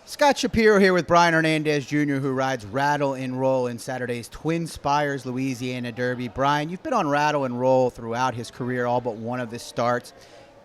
Scott Shapiro here with Brian Hernandez Jr., who rides Rattle and Roll in Saturday's Twin Spires, Louisiana Derby. Brian, you've been on Rattle and Roll throughout his career, all but one of his starts.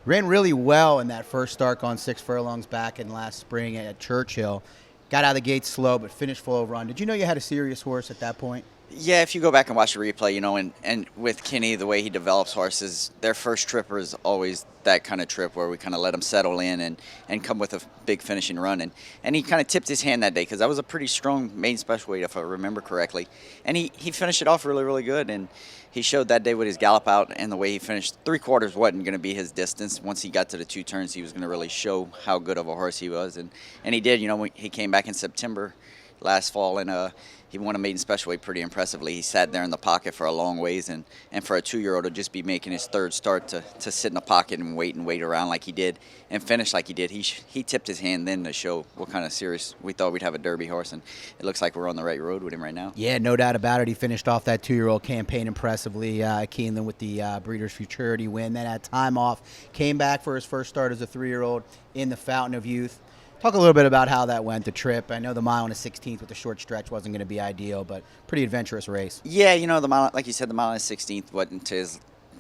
Ran really well in that first start on 6 furlongs back in last spring at Churchill. Got out of the gate slow, but finished full run. Did you know you had a serious horse at that point? Yeah, if you go back and watch the replay, and with Kenny, the way he develops horses, their first trip is always that kind of trip where we kind of let them settle in and come with a big finishing run. And he kind of tipped his hand that day because that was a pretty strong main special weight, if I remember correctly. And he finished it off really, really good. And he showed that day with his gallop out and the way he finished. 3/4 wasn't going to be his distance. Once he got to the 2 turns, he was going to really show how good of a horse he was. And he did. He came back in September last fall, and he won a maiden special weight pretty impressively. He sat there in the pocket for a long ways, and for a 2-year-old to just be making his third start to sit in the pocket and wait around like he did and finish like he did, he tipped his hand then to show what kind of serious we thought we'd have a Derby horse, and it looks like we're on the right road with him right now. Yeah, no doubt about it. He finished off that 2-year-old campaign impressively. Keeneland with the Breeders' Futurity win. Then had time off, came back for his first start as a 3-year-old in the Fountain of Youth. Talk a little bit about how that went, the trip. I know the mile and a 16th with the short stretch wasn't going to be ideal, but pretty adventurous race. Yeah, the mile, like you said, the mile and a 16th wasn't to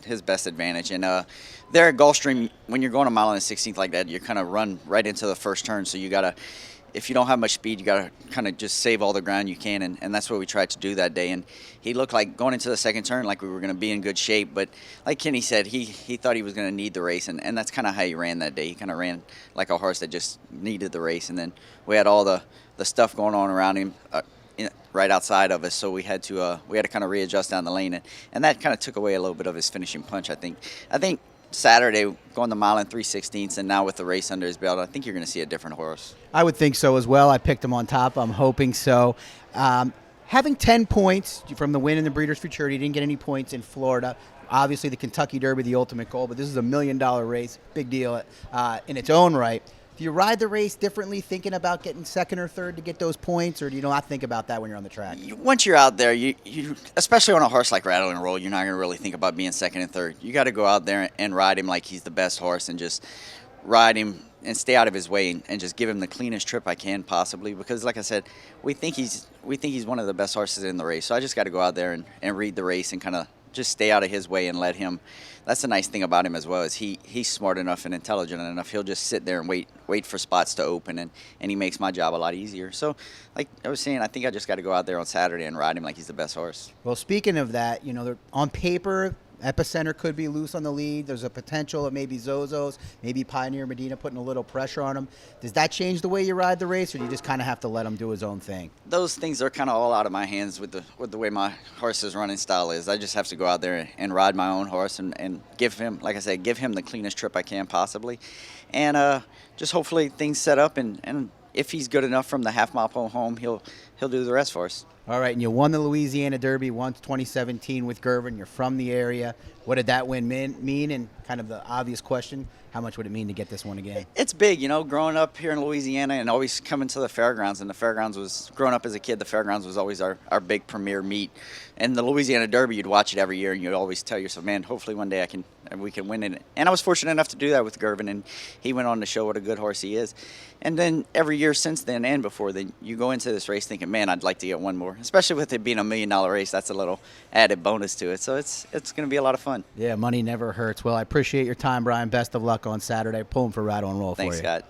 his best advantage. And there at Gulfstream, when you're going a mile and a 16th like that, you kind of run right into the first turn. So you got to, if you don't have much speed, you got to kind of just save all the ground you can. And that's what we tried to do that day. And he looked like going into the second turn like we were going to be in good shape. But like Kenny said, he thought he was going to need the race. And that's kind of how he ran that day. He kind of ran like a horse that just needed the race. And then we had all the stuff going on around him right outside of us. So we had to kind of readjust down the lane. And that kind of took away a little bit of his finishing punch, I think. Saturday, going the mile and 3/16, and now with the race under his belt, I think you're going to see a different horse. I would think so as well. I picked him on top. I'm hoping so. Having 10 points from the win in the Breeders' Futurity, didn't get any points in Florida. Obviously, the Kentucky Derby, the ultimate goal, but this is a $1 million race, big deal in its own right. Do you ride the race differently, thinking about getting second or third to get those points, or do you not think about that when you're on the track? Once you're out there, you especially on a horse like Rattle and Roll, you're not going to really think about being second and third. You got to go out there and ride him like he's the best horse, and just ride him and stay out of his way, and just give him the cleanest trip I can possibly. Because, like I said, we think he's one of the best horses in the race. So I just got to go out there and read the race and kind of just stay out of his way and let him. That's the nice thing about him as well, is he's smart enough and intelligent enough. He'll just sit there and wait for spots to open, and he makes my job a lot easier. So, like I was saying, I think I just got to go out there on Saturday and ride him like he's the best horse. Well, speaking of that, on paper, Epicenter could be loose on the lead. There's a potential of maybe Zozo's, maybe Pioneer Medina putting a little pressure on him. Does that change the way you ride the race, or do you just kind of have to let him do his own thing? Those things are kind of all out of my hands with the way my horse's running style is. I just have to go out there and ride my own horse and give him, like I said, give him the cleanest trip I can possibly. And just hopefully things set up, and if he's good enough from the half-mile pole home, he'll do the rest for us. All right, and you won the Louisiana Derby once, 2017 with Gervin. You're from the area. What did that win mean? And kind of the obvious question, how much would it mean to get this one again? It's big, growing up here in Louisiana and always coming to the fairgrounds. And the fairgrounds was, growing up as a kid, the fairgrounds was always our big premier meet. And the Louisiana Derby, you'd watch it every year, and you'd always tell yourself, man, hopefully one day we can win it. And I was fortunate enough to do that with Gervin, and he went on to show what a good horse he is. And then every year since then and before then, you go into this race thinking, man, I'd like to get one more. Especially with it being a $1 million race, that's a little added bonus to it. So it's going to be a lot of fun. Yeah, money never hurts. Well, I appreciate your time, Brian. Best of luck on Saturday. Pulling for Rattle and Roll for you. Thanks, Scott.